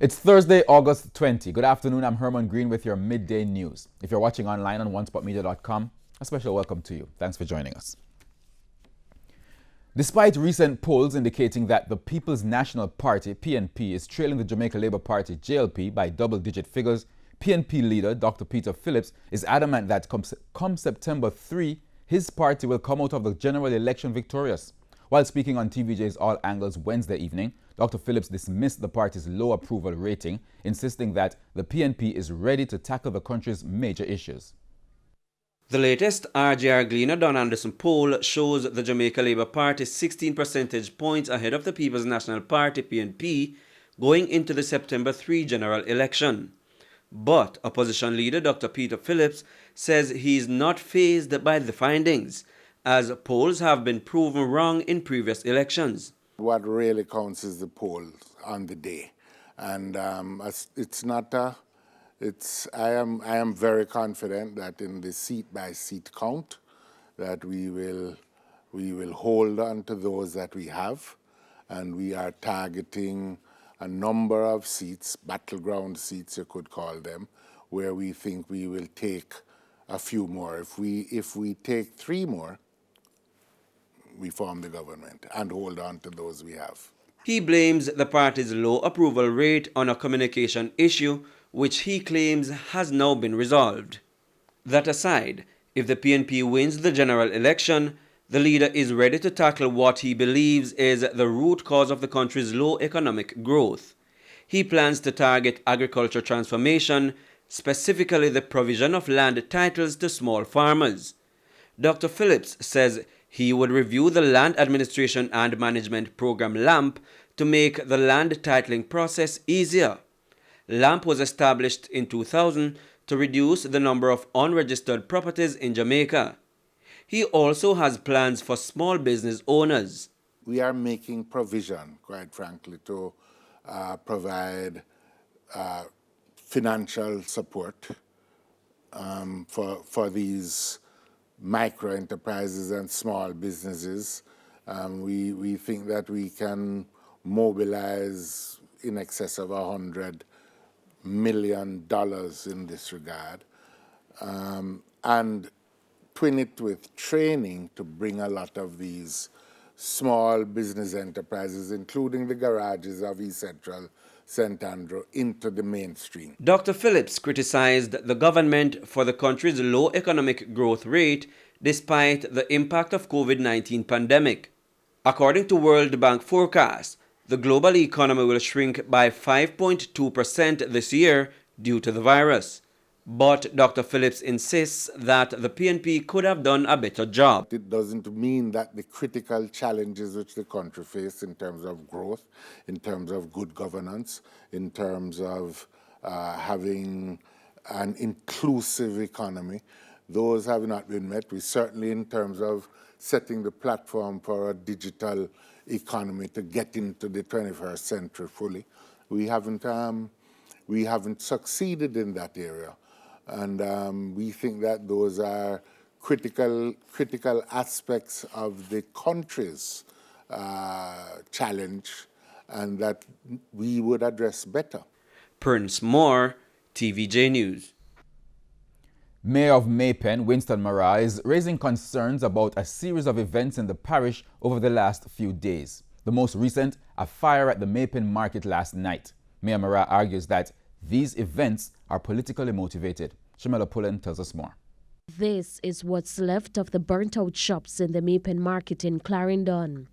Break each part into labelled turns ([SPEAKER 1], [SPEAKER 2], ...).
[SPEAKER 1] It's Thursday, August 20. Good afternoon, I'm Herman Green with your midday news. If you're watching online on onespotmedia.com, a special welcome to you. Thanks for joining us. Despite recent polls indicating that the People's National Party, PNP, is trailing the Jamaica Labour Party, JLP, by double-digit figures, PNP leader Dr. Peter Phillips is adamant that come September 3, his party will come out of the general election victorious. While speaking on TVJ's All Angles Wednesday evening, Dr. Phillips dismissed the party's low approval rating, insisting that the PNP is ready to tackle the country's major issues.
[SPEAKER 2] The latest RGR Gleaner Don Anderson poll shows the Jamaica Labour Party 16 percentage points ahead of the People's National Party, PNP, going into the September 3 general election. But opposition leader Dr. Peter Phillips says he is not fazed by the findings, as polls have been proven wrong in previous elections.
[SPEAKER 3] What really counts is the polls on the day, and it's not a. I am very confident that in the seat-by-seat count, that we will hold on to those that we have, and we are targeting a number of seats, battleground seats you could call them, where we think we will take a few more. If we take 3 more, we form the government and hold on to those we have.
[SPEAKER 2] He blames the party's low approval rate on a communication issue, which he claims has now been resolved. That aside, if the PNP wins the general election, the leader is ready to tackle what he believes is the root cause of the country's low economic growth. He plans to target agriculture transformation, specifically the provision of land titles to small farmers. Dr. Phillips says he would review the Land Administration and Management Program LAMP to make the land titling process easier. LAMP was established in 2000 to reduce the number of unregistered properties in Jamaica. He also has plans for small business owners.
[SPEAKER 3] We are making provision, quite frankly, to provide financial support for these micro enterprises and small businesses. We think that we can mobilize in excess of $100 million in this regard, and twin it with training to bring a lot of these small business enterprises, including the garages of East Central St. Andrew, into the mainstream.
[SPEAKER 2] Dr. Phillips criticized the government for the country's low economic growth rate despite the impact of COVID-19 pandemic. According to World Bank forecasts, the global economy will shrink by 5.2% this year due to the virus. But Dr. Phillips insists that the PNP could have done a better job.
[SPEAKER 3] It doesn't mean that the critical challenges which the country faces in terms of growth, in terms of good governance, in terms of having an inclusive economy, those have not been met. We certainly, in terms of setting the platform for a digital economy to get into the 21st century fully, we haven't succeeded in that area. And we think that those are critical aspects of the country's challenge, and that we would address better.
[SPEAKER 2] Prince Moore, TVJ News.
[SPEAKER 1] Mayor of Maypen, Winston Mara, is raising concerns about a series of events in the parish over the last few days. The most recent, a fire at the Maypen market last night. Mayor Mara argues that these events are politically motivated. Shamela Pullen tells us more.
[SPEAKER 4] This is what's left of the burnt-out shops in the Maypen market in Clarendon.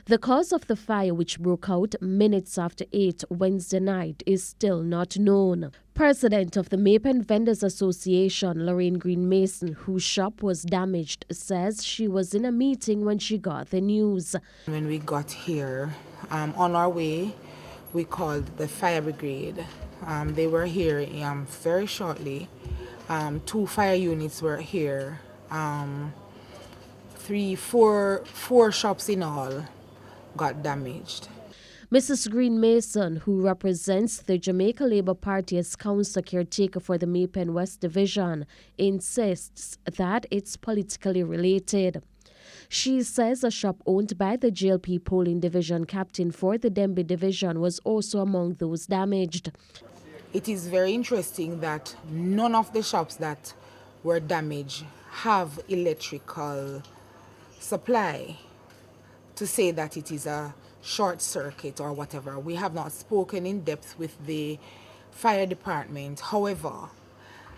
[SPEAKER 4] The cause of the fire, which broke out minutes after 8 Wednesday night, is still not known. President of the Maypen Vendors Association, Lorraine Green Mason, whose shop was damaged, says she was in a meeting when she got the news.
[SPEAKER 5] When we got here, on our way, we called the fire brigade. They were here very shortly. 2 fire units were here. 4 shops in all got damaged.
[SPEAKER 4] Mrs. Green Mason, who represents the Jamaica Labour Party as council caretaker for the Maypen West Division, insists that it's politically related. She says a shop owned by the JLP polling division captain for the Dembe division was also among those damaged.
[SPEAKER 5] It is very interesting that none of the shops that were damaged have electrical supply to say that it is a short circuit or whatever. We have not spoken in depth with the fire department. However,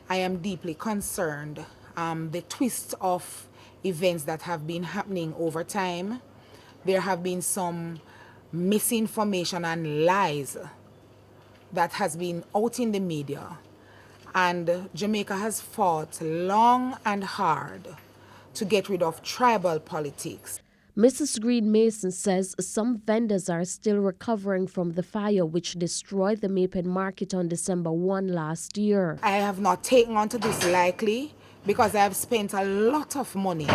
[SPEAKER 5] I am deeply concerned the twist of events that have been happening over time. There have been some misinformation and lies that has been out in the media, and Jamaica has fought long and hard to get rid of tribal politics.
[SPEAKER 4] Mrs. Green Mason says some vendors are still recovering from the fire which destroyed the Midday market on December 1 last year.
[SPEAKER 5] I have not taken on to this lightly because I have spent a lot of money.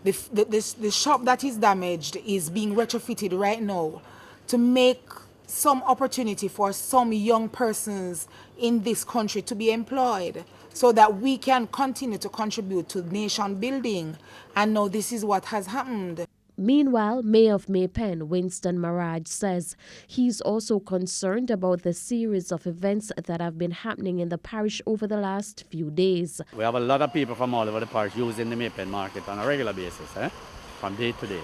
[SPEAKER 5] The shop that is damaged is being retrofitted right now to make some opportunity for some young persons in this country to be employed so that we can continue to contribute to nation building. And now this is what has happened.
[SPEAKER 4] Meanwhile, Mayor of Maypen, Winston Maraj, says he's also concerned about the series of events that have been happening in the parish over the last few days.
[SPEAKER 6] We have a lot of people from all over the parish using the Maypen market on a regular basis, from day to day.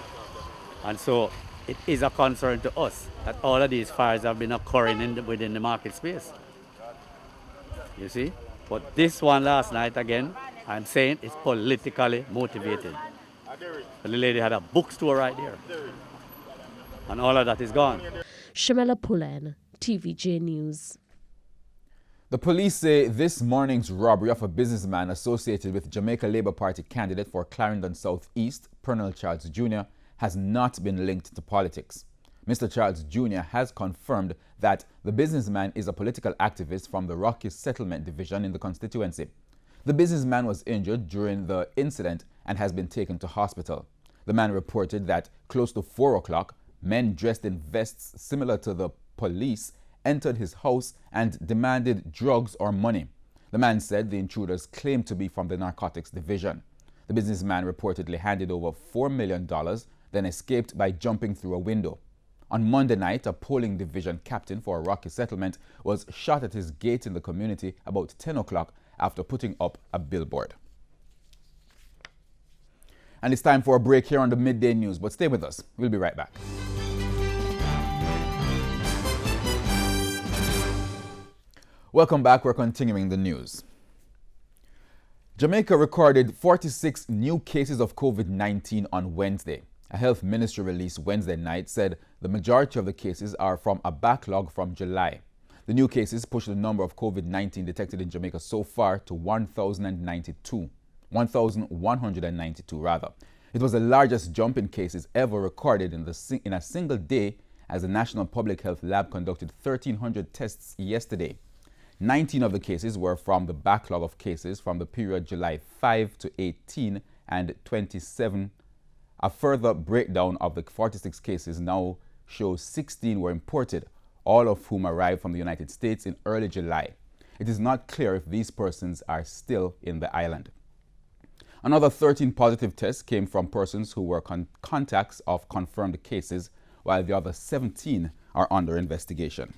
[SPEAKER 6] And so it is a concern to us that all of these fires have been occurring within the market space. You see? But this one last night, again, I'm saying it's politically motivated. The lady had a bookstore right there. And all of that is gone.
[SPEAKER 4] Shamela Pullen, TVJ News.
[SPEAKER 1] The police say this morning's robbery of a businessman associated with Jamaica Labour Party candidate for Clarendon South East, Pernell Charles Jr., has not been linked to politics. Mr. Charles Jr. has confirmed that the businessman is a political activist from the Rocky Settlement Division in the constituency. The businessman was injured during the incident and has been taken to hospital. The man reported that close to 4 o'clock, men dressed in vests similar to the police entered his house and demanded drugs or money. The man said the intruders claimed to be from the narcotics division. The businessman reportedly handed over $4 million, then escaped by jumping through a window. On Monday night, a polling division captain for a Rocky settlement was shot at his gate in the community about 10 o'clock after putting up a billboard. And it's time for a break here on the Midday News, but stay with us. We'll be right back. Welcome back. We're continuing the news. Jamaica recorded 46 new cases of COVID-19 on Wednesday. A health ministry release Wednesday night said the majority of the cases are from a backlog from July. The new cases pushed the number of COVID-19 detected in Jamaica so far to 1,192 rather. It was the largest jump in cases ever recorded in a single day, as the National Public Health Lab conducted 1,300 tests yesterday. 19 of the cases were from the backlog of cases from the period July 5 to 18 and 27. A further breakdown of the 46 cases now shows 16 were imported, all of whom arrived from the United States in early July. It is not clear if these persons are still in the island. Another 13 positive tests came from persons who were contacts of confirmed cases, while the other 17 are under investigation.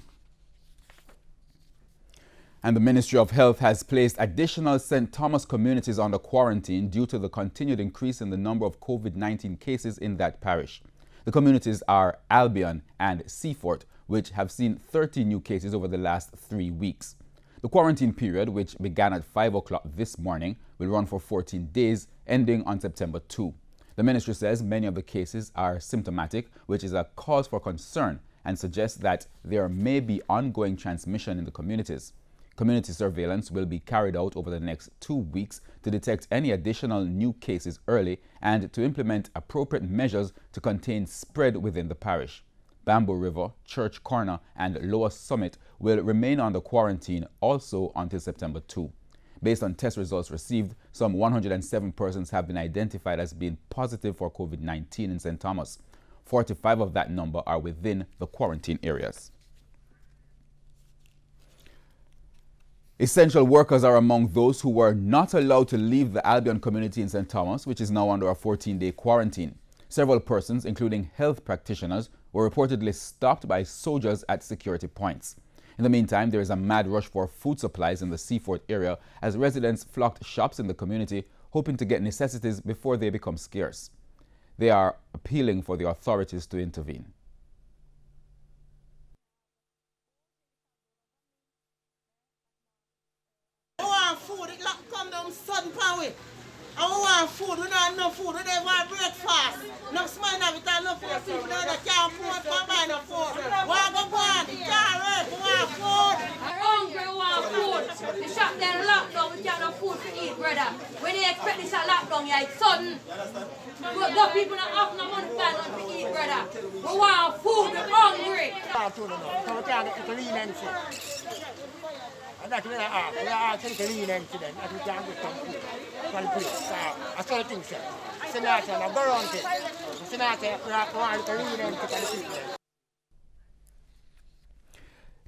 [SPEAKER 1] And the Ministry of Health has placed additional St. Thomas communities under quarantine due to the continued increase in the number of COVID-19 cases in that parish. The communities are Albion and Seafort, which have seen 30 new cases over the last 3 weeks. The quarantine period, which began at 5 o'clock this morning, will run for 14 days, ending on September 2. The ministry says many of the cases are symptomatic, which is a cause for concern and suggests that there may be ongoing transmission in the communities. Community surveillance will be carried out over the next 2 weeks to detect any additional new cases early and to implement appropriate measures to contain spread within the parish. Bamboo River, Church Corner, and Lower Summit will remain under quarantine also until September 2. Based on test results received, some 107 persons have been identified as being positive for COVID-19 in St. Thomas. 45 of that number are within the quarantine areas. Essential workers are among those who were not allowed to leave the Albion community in St. Thomas, which is now under a 14-day quarantine. Several persons, including health practitioners, were reportedly stopped by soldiers at security points. In the meantime, there is a mad rush for food supplies in the Seafort area as residents flocked shops in the community, hoping to get necessities before they become scarce. They are appealing for the authorities to intervene.
[SPEAKER 7] I want food, we don't have no food, we don't have breakfast. No smile now, we don't have no food, people that can't afford to buy no food. We want to go on, we can't wait, we want food.
[SPEAKER 8] We're hungry, we want food. The shop there locked down, we can't have food to eat, brother. When they expect this lockdown, yeah, it's sudden. But people don't have no money to eat, brother. We want food, we're hungry.
[SPEAKER 7] We can't get the leniency. And that's what we are asking the leniency then, that we can't get some food. I still think so. Senator, I go around it. Senator, we want to leniency for the people.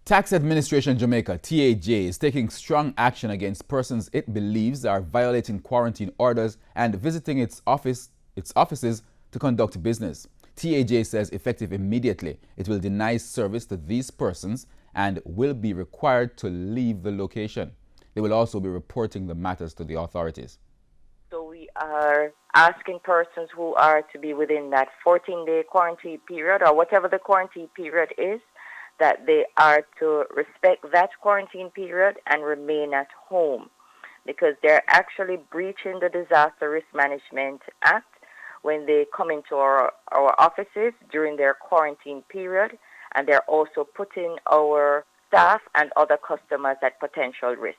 [SPEAKER 1] Tax Administration Jamaica, TVJ, is taking strong action against persons it believes are violating quarantine orders and visiting its offices to conduct business. TVJ says effective immediately, it will deny service to these persons and will be required to leave the location. They will also be reporting the matters to the authorities.
[SPEAKER 9] So we are asking persons who are to be within that 14-day quarantine period or whatever the quarantine period is, that they are to respect that quarantine period and remain at home, because they're actually breaching the Disaster Risk Management Act when they come into our offices during their quarantine period, and they're also putting our staff and other customers at potential risk.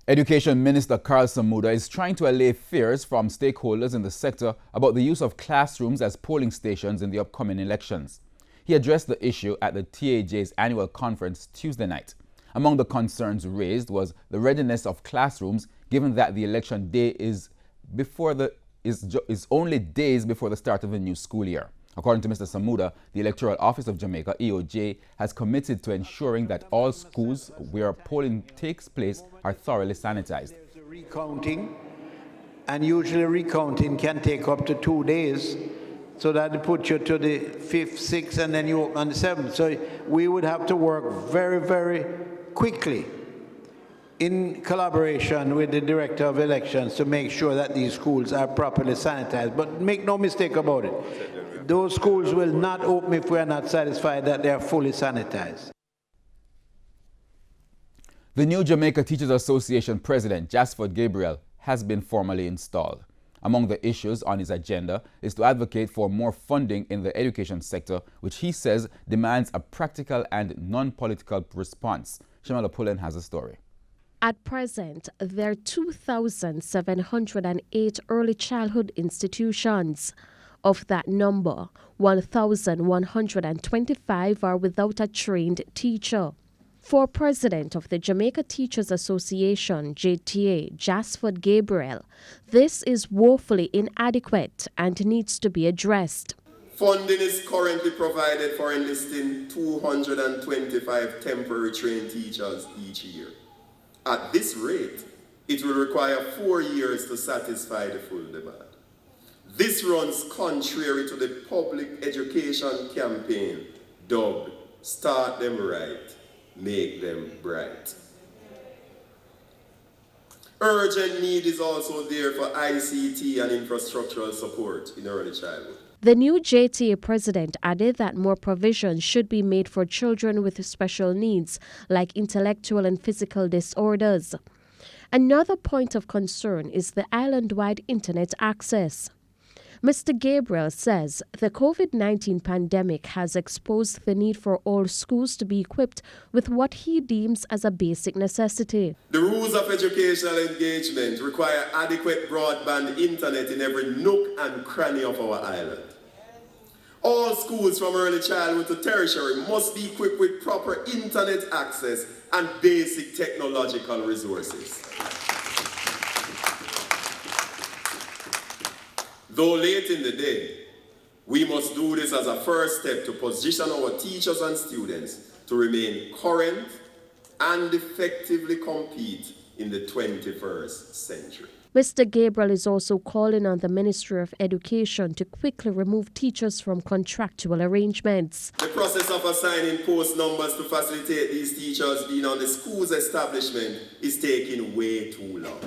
[SPEAKER 1] Education Minister Carl Samuda is trying to allay fears from stakeholders in the sector about the use of classrooms as polling stations in the upcoming elections. He addressed the issue at the TVJ's annual conference Tuesday night. Among the concerns raised was the readiness of classrooms, given that the election day is only days before the start of the new school year. According to Mr. Samuda, the Electoral Office of Jamaica, EOJ, has committed to ensuring that all schools where polling takes place are thoroughly sanitized.
[SPEAKER 10] There's a recounting, and usually recounting can take up to 2 days, so that it puts you to the 5th, 6th, and then you open on the 7th. So we would have to work very, very quickly in collaboration with the Director of Elections to make sure that these schools are properly sanitized. But make no mistake about it, those schools will not open if we are not satisfied that they are fully sanitized.
[SPEAKER 1] The new Jamaica Teachers Association President, Jasford Gabriel, has been formally installed. Among the issues on his agenda is to advocate for more funding in the education sector, which he says demands a practical and non-political response. Shamala Pullen has a story.
[SPEAKER 4] At present, there are 2,708 early childhood institutions. Of that number, 1,125 are without a trained teacher. For President of the Jamaica Teachers Association, JTA, Jasford Gabriel, this is woefully inadequate and needs to be addressed.
[SPEAKER 11] Funding is currently provided for enlisting 225 temporary trained teachers each year. At this rate, it will require 4 years to satisfy the full demand. This runs contrary to the public education campaign dubbed Start Them Right, Make Them Bright. Urgent need is also there for ICT and infrastructural support in early childhood.
[SPEAKER 4] The new JTA president added that more provisions should be made for children with special needs, like intellectual and physical disorders. Another point of concern is the island-wide internet access. Mr. Gabriel says the COVID-19 pandemic has exposed the need for all schools to be equipped with what he deems as a basic necessity.
[SPEAKER 11] The rules of educational engagement require adequate broadband internet in every nook and cranny of our island. All schools from early childhood to tertiary must be equipped with proper internet access and basic technological resources. Though late in the day, we must do this as a first step to position our teachers and students to remain current, and effectively compete in the 21st century.
[SPEAKER 4] Mr. Gabriel is also calling on the Ministry of Education to quickly remove teachers from contractual arrangements.
[SPEAKER 11] The process of assigning post numbers to facilitate these teachers being on the school's establishment is taking way too long.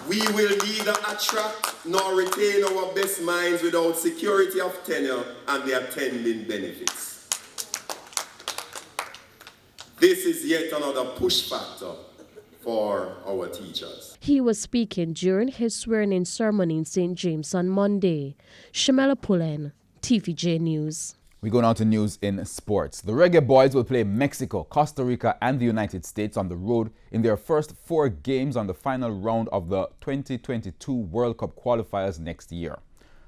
[SPEAKER 11] We will neither attract nor retain our best minds without security of tenure and the attending benefits. This is yet another push factor for our teachers.
[SPEAKER 4] He was speaking during his swearing-in ceremony in St. James on Monday. Shamela Pullen, TVJ News.
[SPEAKER 1] We go now to news in sports. The Reggae Boys will play Mexico, Costa Rica and the United States on the road in their first 4 games on the final round of the 2022 World Cup qualifiers next year.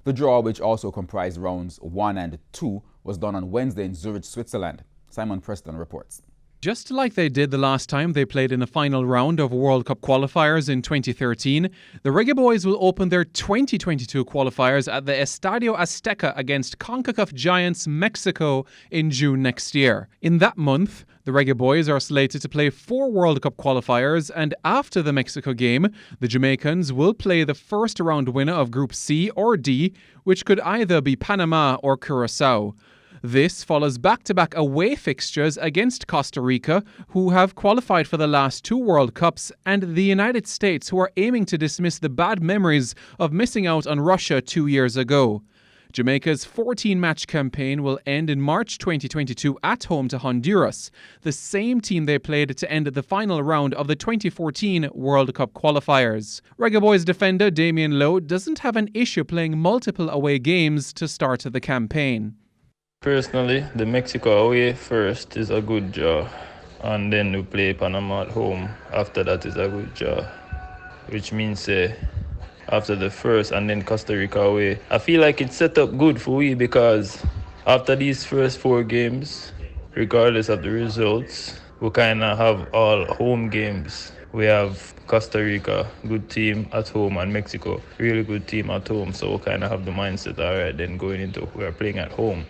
[SPEAKER 1] The draw, which also comprised rounds 1 and 2, was done on Wednesday in Zurich, Switzerland. Simon Preston reports.
[SPEAKER 12] Just like they did the last time they played in the final round of World Cup qualifiers in 2013, the Reggae Boys will open their 2022 qualifiers at the Estadio Azteca against CONCACAF giants Mexico in June next year. In that month, the Reggae Boys are slated to play 4 World Cup qualifiers, and after the Mexico game, the Jamaicans will play the first round winner of Group C or D, which could either be Panama or Curacao. This follows back-to-back away fixtures against Costa Rica, who have qualified for the last 2 World Cups, and the United States, who are aiming to dismiss the bad memories of missing out on Russia 2 years ago. Jamaica's 14-match campaign will end in March 2022 at home to Honduras, the same team they played to end the final round of the 2014 World Cup qualifiers. Reggae Boys defender Damian Lowe doesn't have an issue playing multiple away games to start the campaign.
[SPEAKER 13] Personally, the Mexico away first is a good draw, and then we play Panama at home. After that is a good draw, which means after the first and then Costa Rica away. I feel like it's set up good for we because after these first 4 games, regardless of the results, we kind of have all home games. We have Costa Rica, good team at home, and Mexico, really good team at home. So we kind of have the mindset, all right, then going into we are playing at home,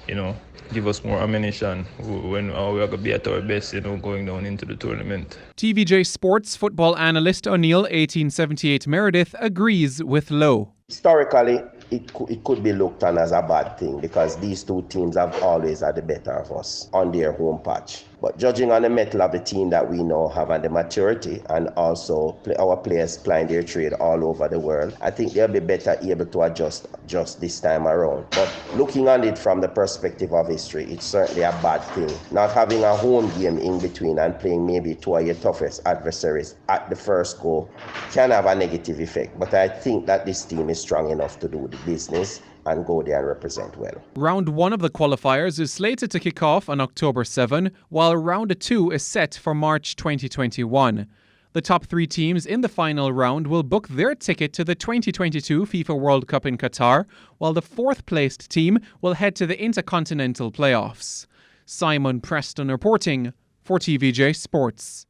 [SPEAKER 13] give us more ammunition when we are going to be at our best, going down into the tournament.
[SPEAKER 12] TVJ Sports football analyst O'Neill, 1878 Meredith, agrees with Lowe.
[SPEAKER 14] Historically, it could be looked on as a bad thing because these 2 teams have always had the better of us on their home patch. But judging on the mettle of the team that we now have and the maturity, and also our players plying their trade all over the world, I think they'll be better able to adjust just this time around. But looking on it from the perspective of history, it's certainly a bad thing. Not having a home game in between and playing maybe 2 of your toughest adversaries at the first go can have a negative effect. But I think that this team is strong enough to do the business and go there and represent well.
[SPEAKER 12] Round 1 of the qualifiers is slated to kick off on October 7, while round 2 is set for March 2021. The top 3 teams in the final round will book their ticket to the 2022 FIFA World Cup in Qatar, while the 4th-placed team will head to the Intercontinental Playoffs. Simon Preston reporting for TVJ Sports.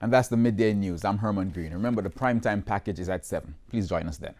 [SPEAKER 1] And that's the Midday News. I'm Herman Green. Remember, the primetime package is at 7. Please join us then.